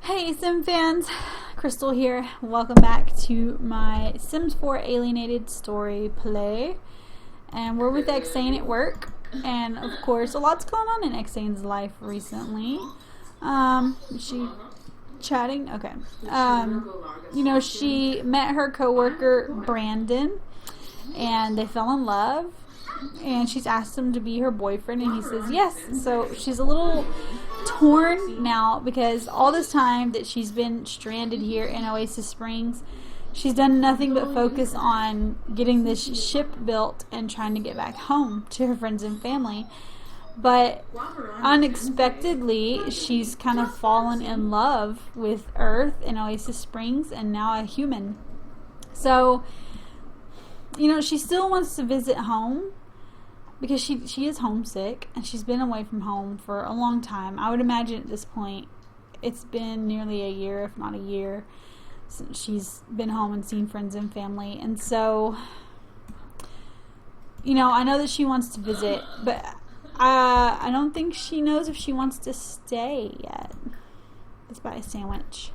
Hey Sim fans, Crystal here. Welcome back to my Sims 4 Alienated story play. And we're with Xsane at work. And of course, a lot's going on in Xsane's life recently. Is she chatting? Okay. She met her coworker Brandon and they fell in love. And she's asked him to be her boyfriend and he says yes. So she's a little torn now because all this time that she's been stranded here in Oasis Springs, she's done nothing but focus on getting this ship built and trying to get back home to her friends and family. But unexpectedly, she's kind of fallen in love with Earth and Oasis Springs and now a human. So, she still wants to visit home because she is homesick and she's been away from home for a long time. I would imagine at this point it's been nearly a year, if not a year, since she's been home and seen friends and family. And so, I know that she wants to visit, but I don't think she knows if she wants to stay yet. Let's buy a sandwich.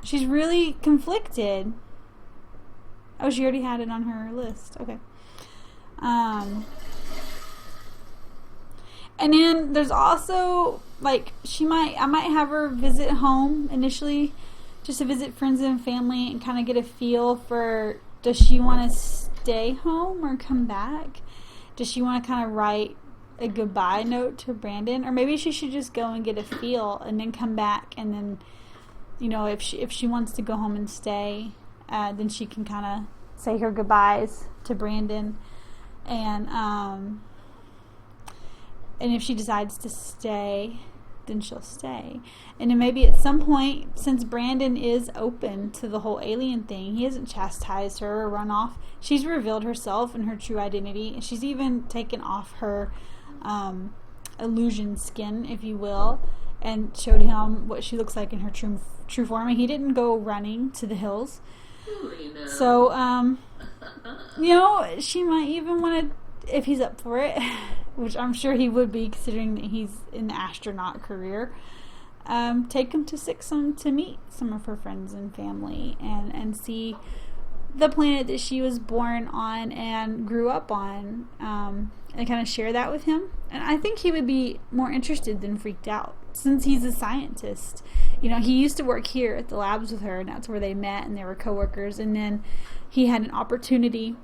She's really conflicted. Oh, she already had it on her list. Okay. And then there's also, I might have her visit home initially just to visit friends and family and kind of get a feel for, does she want to stay home or come back? Does she want to kind of write a goodbye note to Brandon? Or maybe she should just go and get a feel and then come back and then, if she wants to go home and stay, then she can kind of say her goodbyes to Brandon. And if she decides to stay, then she'll stay. And then maybe at some point, since Brandon is open to the whole alien thing, he hasn't chastised her or run off. She's revealed herself and her true identity. And she's even taken off her illusion skin, if you will, and showed him what she looks like in her true form. And he didn't go running to the hills. So, she might even want to, if he's up for it, which I'm sure he would be considering that he's in the astronaut career, take him to meet some of her friends and family and see the planet that she was born on and grew up on, and kind of share that with him. And I think he would be more interested than freaked out since he's a scientist. He used to work here at the labs with her, and that's where they met and they were coworkers. And then he had an opportunity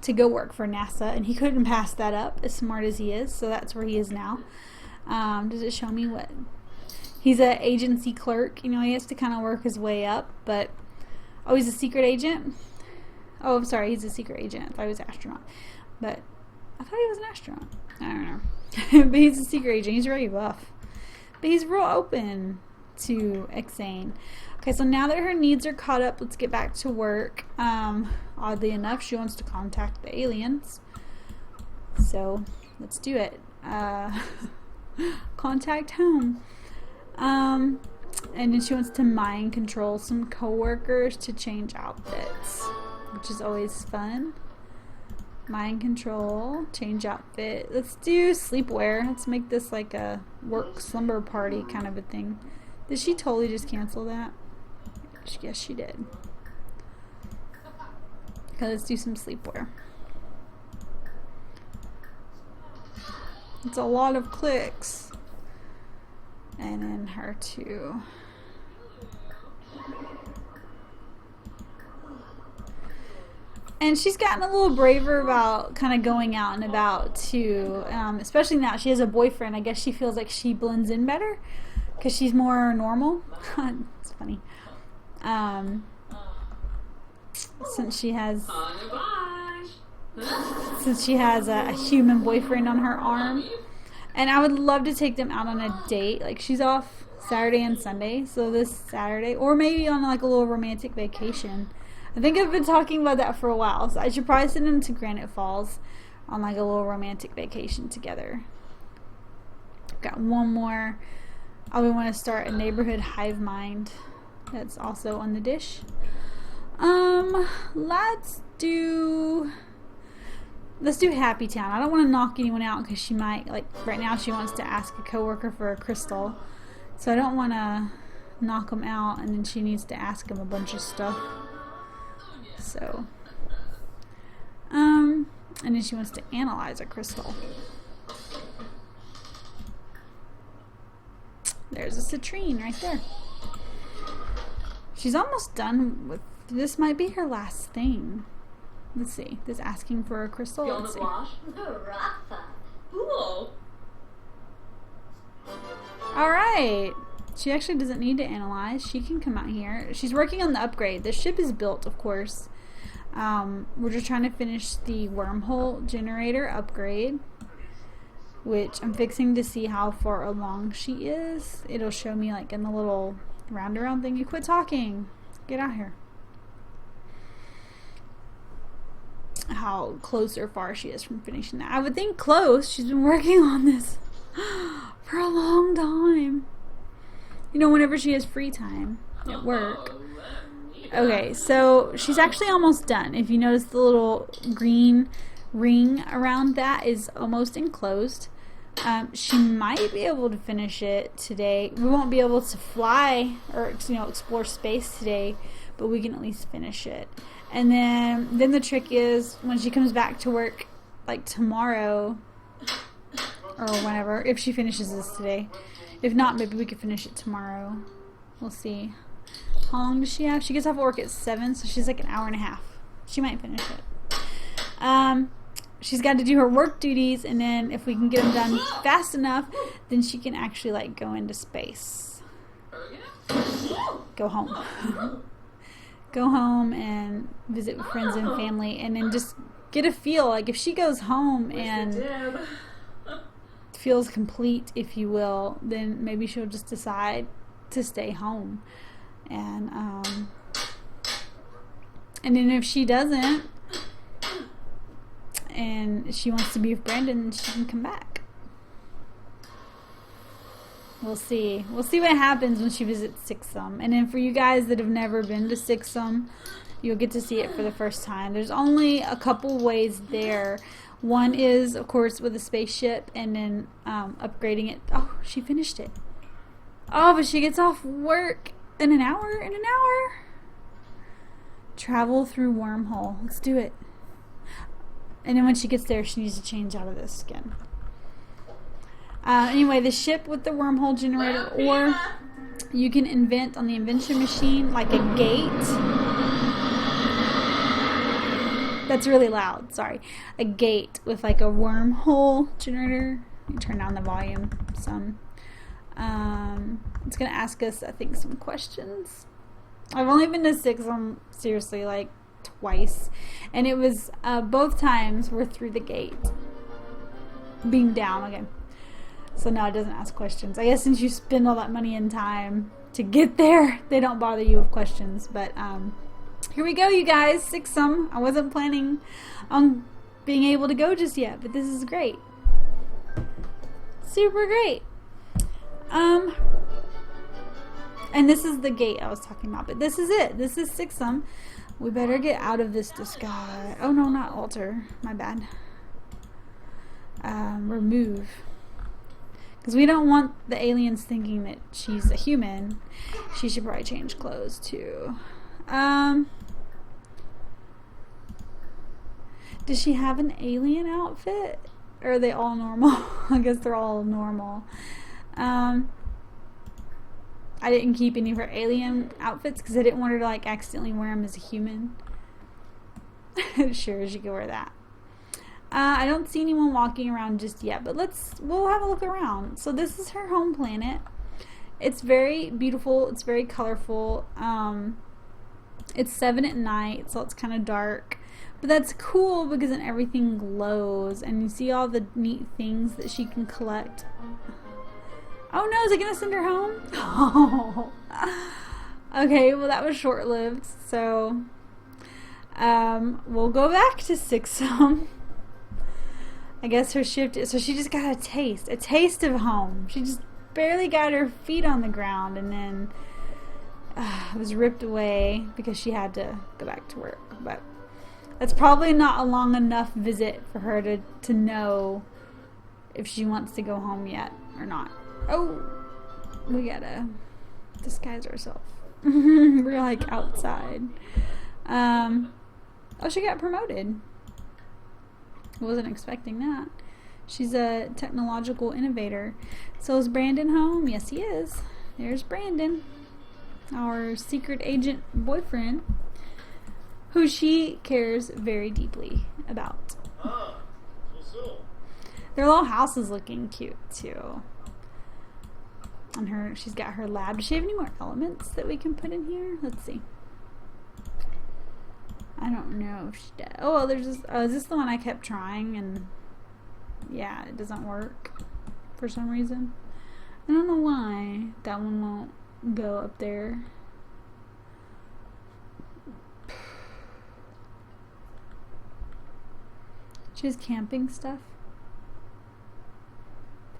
to go work for NASA, and he couldn't pass that up, as smart as he is. So that's where he is now. Does it show me what? He's an agency clerk. He has to kind of work his way up. But he's a secret agent. Oh, I'm sorry, he's a secret agent. I thought he was an astronaut, but I thought he was an astronaut. I don't know. But he's a secret agent. He's really buff, but he's real open to Xsane. Okay, so now that her needs are caught up, let's get back to work. Oddly enough, she wants to contact the aliens. So, let's do it. Contact home. And then she wants to mind control some coworkers to change outfits, which is always fun. Mind control, change outfit. Let's do sleepwear. Let's make this like a work slumber party kind of a thing. Did she totally just cancel that? Yes, she did. Okay, let's do some sleepwear. It's a lot of clicks. And then her too. And she's gotten a little braver about kind of going out and about too. Especially now she has a boyfriend. I guess she feels like she blends in better because she's more normal. It's funny. Since she has a human boyfriend on her arm. And I would love to take them out on a date. Like, she's off Saturday and Sunday, so this Saturday, or maybe on like a little romantic vacation. I think I've been talking about that for a while, so I should probably send them to Granite Falls on like a little romantic vacation together. Got one more. We want to start a neighborhood hive mind. That's also on the dish. Let's do Happy Town. I don't want to knock anyone out because she might, right now she wants to ask a coworker for a crystal. So I don't want to knock him out, and then she needs to ask him a bunch of stuff. So, and then she wants to analyze a crystal. There's a citrine right there. She's almost done with, this might be her last thing. Let's see, this asking for a crystal, let's see. Alright, she actually doesn't need to analyze. She can come out here. She's working on the upgrade. The ship is built, of course. We're just trying to finish the wormhole generator upgrade, which I'm fixing to see how far along she is. It'll show me like in the little round around thing. You quit talking. Get out here. How close or far she is from finishing that. I would think close. She's been working on this for a long time. You know, whenever she has free time at work. Okay, so she's actually almost done. If you notice, the little green ring around that is almost enclosed. She might be able to finish it today. We won't be able to fly or, you know, explore space today, but we can at least finish it. And then the trick is when she comes back to work, like tomorrow or whenever, if she finishes this today. If not, maybe we could finish it tomorrow. We'll see. How long does she have? She gets off work at 7, so she's like an hour and a half. She might finish it. She's got to do her work duties, and then if we can get them done fast enough, then she can actually like go into space. Go home. Go home and visit with friends and family, and then just get a feel. Like if she goes home and feels complete, if you will, then maybe she'll just decide to stay home. And then if she doesn't, and she wants to be with Brandon, she can come back. We'll see. We'll see what happens when she visits Xsane. And then for you guys that have never been to Xsane, you'll get to see it for the first time. There's only a couple ways there. One is, of course, with a spaceship, and then upgrading it. Oh, she finished it. Oh, but she gets off work in an hour. Travel through wormhole. Let's do it. And then when she gets there, she needs to change out of this skin. Anyway, the ship with the wormhole generator, or you can invent on the invention machine like a gate. That's really loud, sorry. A gate with like a wormhole generator. Let me turn down the volume some. It's going to ask us, I think, some questions. I've only been to Xsane, seriously, like twice. And it was, both times were through the gate. Being down, okay. So no, it doesn't ask questions. I guess since you spend all that money and time to get there, they don't bother you with questions. But here we go, you guys. Xsane. I wasn't planning on being able to go just yet, but this is great. Super great. And this is the gate I was talking about. But this is it. This is Xsane. We better get out of this disguise. Oh no, not alter. My bad. Remove. Because we don't want the aliens thinking that she's a human. She should probably change clothes too. Does she have an alien outfit? Or are they all normal? I guess they're all normal. I didn't keep any of her alien outfits because I didn't want her to like accidentally wear them as a human. Sure, she could wear that. I don't see anyone walking around just yet, but we'll have a look around. So this is her home planet. It's very beautiful. It's very colorful. It's 7 at night, so it's kind of dark. But that's cool because then everything glows, and you see all the neat things that she can collect. Oh no, is it gonna send her home? Oh. Okay, well that was short-lived. So we'll go back to Xsane. I guess her shift is, so she just got a taste of home. She just barely got her feet on the ground, and then was ripped away because she had to go back to work. But that's probably not a long enough visit for her to know if she wants to go home yet or not. Oh, we gotta disguise ourselves. We're like outside. Oh, she got promoted. Wasn't expecting that. She's a technological innovator. So is Brandon home? Yes, he is. There's Brandon, our secret agent boyfriend, who she cares very deeply about. Their little house is looking cute too. And she's got her lab. Does she have any more elements that we can put in here? Let's see. I don't know if she does. Oh, well, there's this. Oh, is this the one I kept trying and yeah, it doesn't work for some reason. I don't know why that one won't go up there. She has camping stuff.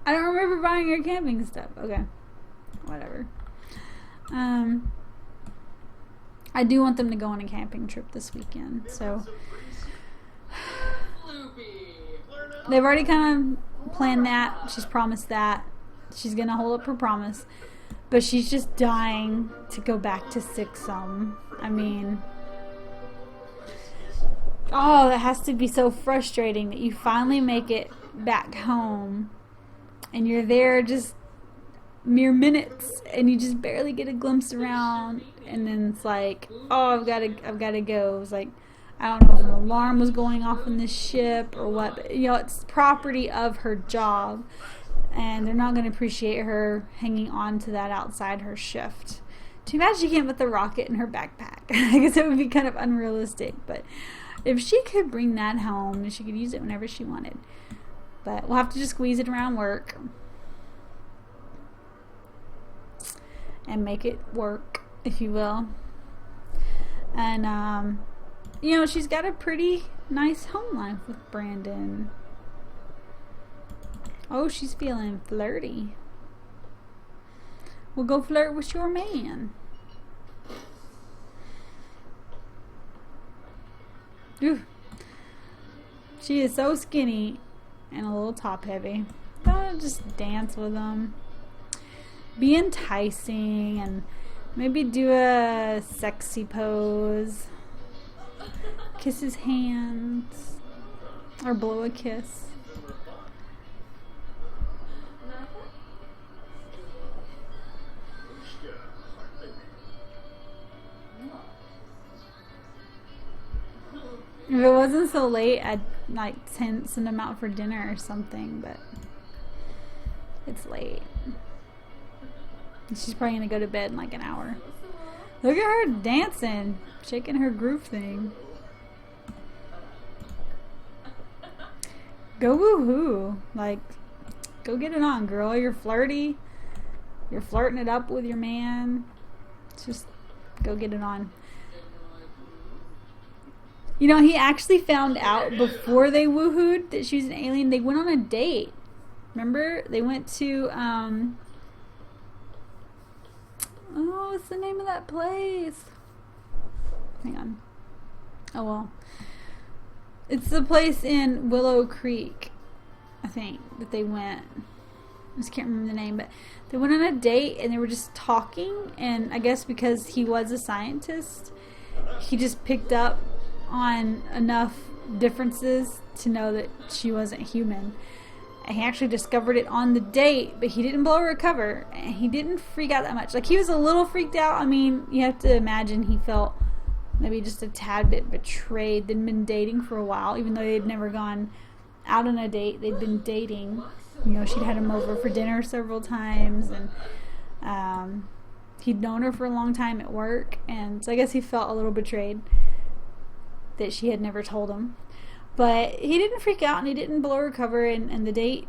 I don't remember buying her camping stuff. Okay. Whatever. I do want them to go on a camping trip this weekend, so they've already kind of planned that. She's promised that. She's gonna hold up her promise. But she's just dying to go back to Xsane. I mean, oh, that has to be so frustrating that you finally make it back home and you're there just mere minutes and you just barely get a glimpse around, and then it's like, oh, I've got to go. It's like, I don't know if an alarm was going off on this ship or what, but, you know, it's property of her job, and they're not going to appreciate her hanging on to that outside her shift. Too bad she can't put the rocket in her backpack. I guess it would be kind of unrealistic, but if she could bring that home, she could use it whenever she wanted. But we'll have to just squeeze it around work and make it work, if you will. And you know, she's got a pretty nice home life with Brandon. Oh, she's feeling flirty. Well, go flirt with your man. Ooh. She is so skinny and a little top heavy. Gotta just dance with him. Be enticing and maybe do a sexy pose. Kiss his hands. Or blow a kiss. If it wasn't so late, I'd like send them out for dinner or something, but it's late. She's probably gonna go to bed in like an hour. Look at her dancing, shaking her groove thing. Go woohoo. Like, go get it on, girl. You're flirty. You're flirting it up with your man. Just go get it on. You know, he actually found out before they woohooed that she was an alien. They went on a date. Remember? They went to, oh, what's the name of that place? Hang on. Oh, well. It's the place in Willow Creek, I think, that they went. I just can't remember the name, but they went on a date and they were just talking, and I guess because he was a scientist, he just picked up on enough differences to know that she wasn't human. And he actually discovered it on the date, but he didn't blow her a cover, and he didn't freak out that much. Like, he was a little freaked out. I mean, you have to imagine he felt maybe just a tad bit betrayed. They'd been dating for a while, even though they'd never gone out on a date. They'd been dating. You know, she'd had him over for dinner several times, and he'd known her for a long time at work, and so I guess he felt a little betrayed that she had never told him. But he didn't freak out, and he didn't blow her cover, and the date,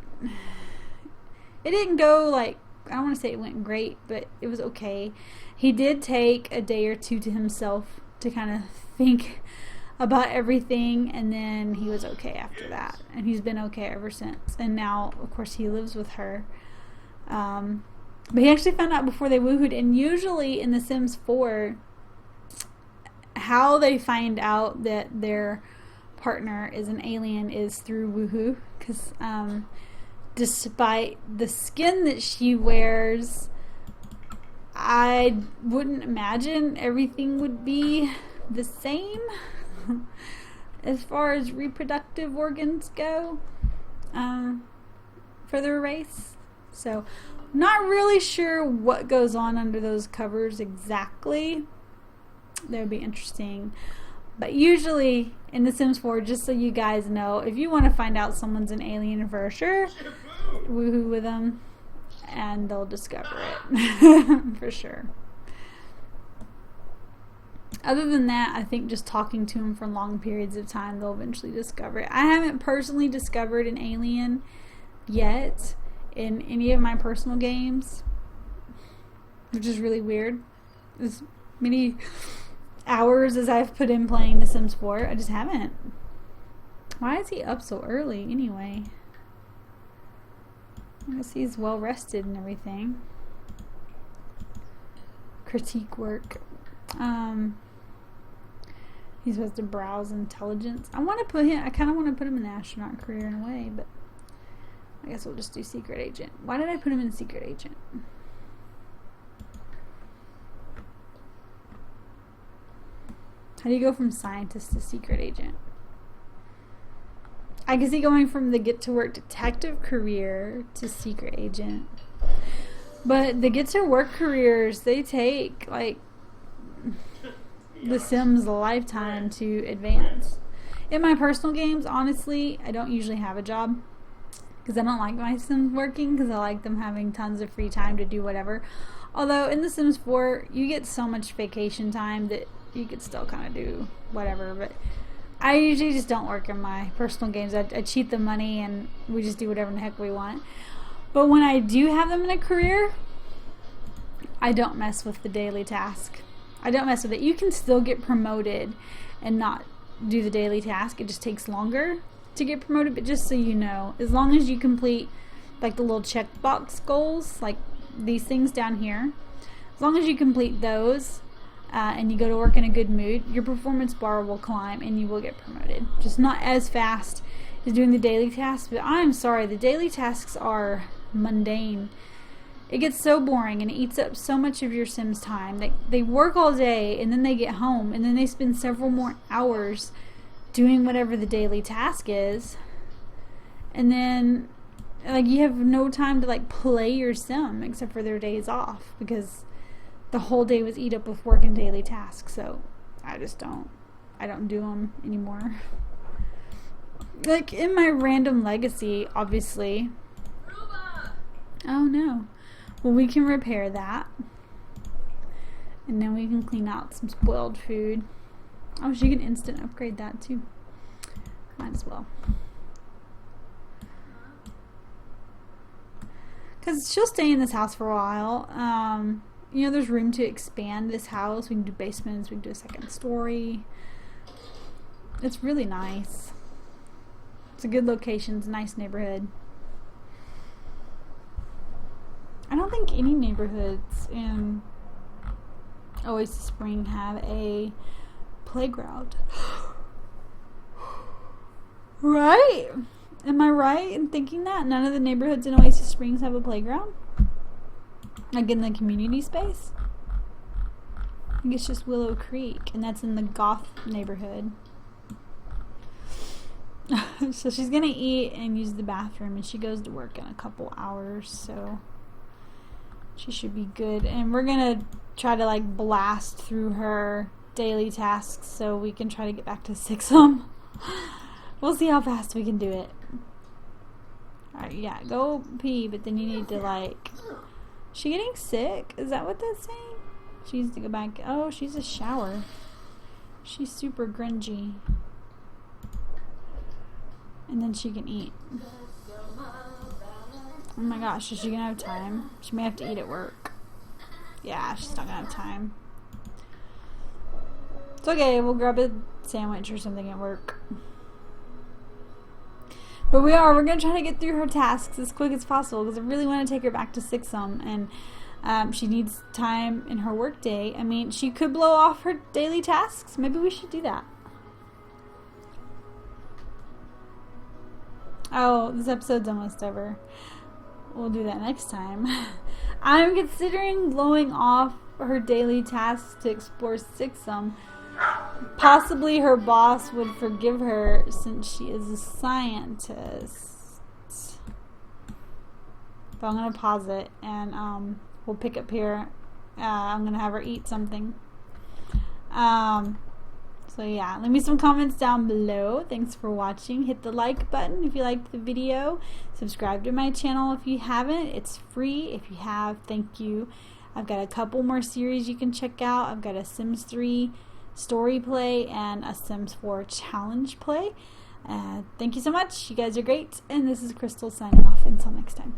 it didn't go, like, I don't want to say it went great, but it was okay. He did take a day or two to himself to kind of think about everything, and then he was okay after that, and he's been okay ever since. And now, of course, he lives with her. But he actually found out before they woohooed, and usually in The Sims 4, how they find out that their partner is an alien is through woohoo, because despite the skin that she wears, I wouldn't imagine everything would be the same as far as reproductive organs go for their race. So, not really sure what goes on under those covers exactly. That would be interesting. But usually in The Sims 4, just so you guys know, if you want to find out someone's an alien for sure, woohoo with them, and they'll discover it for sure. Other than that, I think just talking to them for long periods of time, they'll eventually discover it. I haven't personally discovered an alien yet in any of my personal games, which is really weird. As many hours as I've put in playing The Sims 4, I just haven't. Why is he up so early anyway? I guess he's well rested and everything. Critique work. He's supposed to browse intelligence. I kind of want to put him in the astronaut career in a way, but I guess we'll just do secret agent. Why did I put him in secret agent? How do you go from scientist to secret agent? I can see going from the get to work detective career to secret agent. But the get to work careers, they take like The Sims a lifetime to advance. In my personal games, honestly, I don't usually have a job because I don't like my Sims working, because I like them having tons of free time to do whatever. Although in The Sims 4, you get so much vacation time that you could still kind of do whatever. But I usually just don't work in my personal games. I cheat the money and we just do whatever the heck we want. But when I do have them in a career, I don't mess with the daily task. I don't mess with it. You can still get promoted and not do the daily task. It just takes longer to get promoted. But just so you know, as long as you complete like the little checkbox goals, like these things down here, as long as you complete those and you go to work in a good mood, your performance bar will climb and you will get promoted. Just not as fast as doing the daily tasks. But I'm sorry, the daily tasks are mundane. It gets so boring and it eats up so much of your Sims time. They work all day and then they get home and then they spend several more hours doing whatever the daily task is. And then like you have no time to like play your Sim except for their days off, because the whole day was eat up with work and daily tasks. So I don't do them anymore. Like in my random legacy, obviously. Oh no. Well, we can repair that. And then we can clean out some spoiled food. Oh, she can instant upgrade that too. Might as well. Because she'll stay in this house for a while. You know, there's room to expand this house. We can do basements. We can do a second story. It's really nice. It's a good location. It's a nice neighborhood. I don't think any neighborhoods in Oasis Springs have a playground. Right? Am I right in thinking that? None of the neighborhoods in Oasis Springs have a playground? Like in the community space? I think it's just Willow Creek, and that's in the Goth neighborhood. So she's gonna eat and use the bathroom, and she goes to work in a couple hours, so she should be good. And we're gonna try to like blast through her daily tasks so we can try to get back to 6 of them. We'll see how fast we can do it. Alright, yeah, go pee, but then you need to like... Is she getting sick? Is that what that's saying? She needs to go back. Oh, she's a shower. She's super grungy. And then she can eat. Oh my gosh, is she gonna have time? She may have to eat at work. Yeah, she's not gonna have time. It's okay, we'll grab a sandwich or something at work. But we're gonna try to get through her tasks as quick as possible, because I really want to take her back to 6 and she needs time in her work day. I mean, she could blow off her daily tasks. Maybe we should do that. Oh, this episode's almost over. we'll do that next time. I'm considering blowing off her daily tasks to explore Xsane. Possibly her boss would forgive her since she is a scientist. But I'm going to pause it and we'll pick up here. I'm going to have her eat something. So yeah, leave me some comments down below. Thanks for watching. Hit the like button if you liked the video. Subscribe to my channel if you haven't. It's free. If you have, thank you. I've got a couple more series you can check out. I've got a Sims 3 story play and a Sims 4 challenge play. Thank you so much. You guys are great. And this is Crystal signing off. Until next time.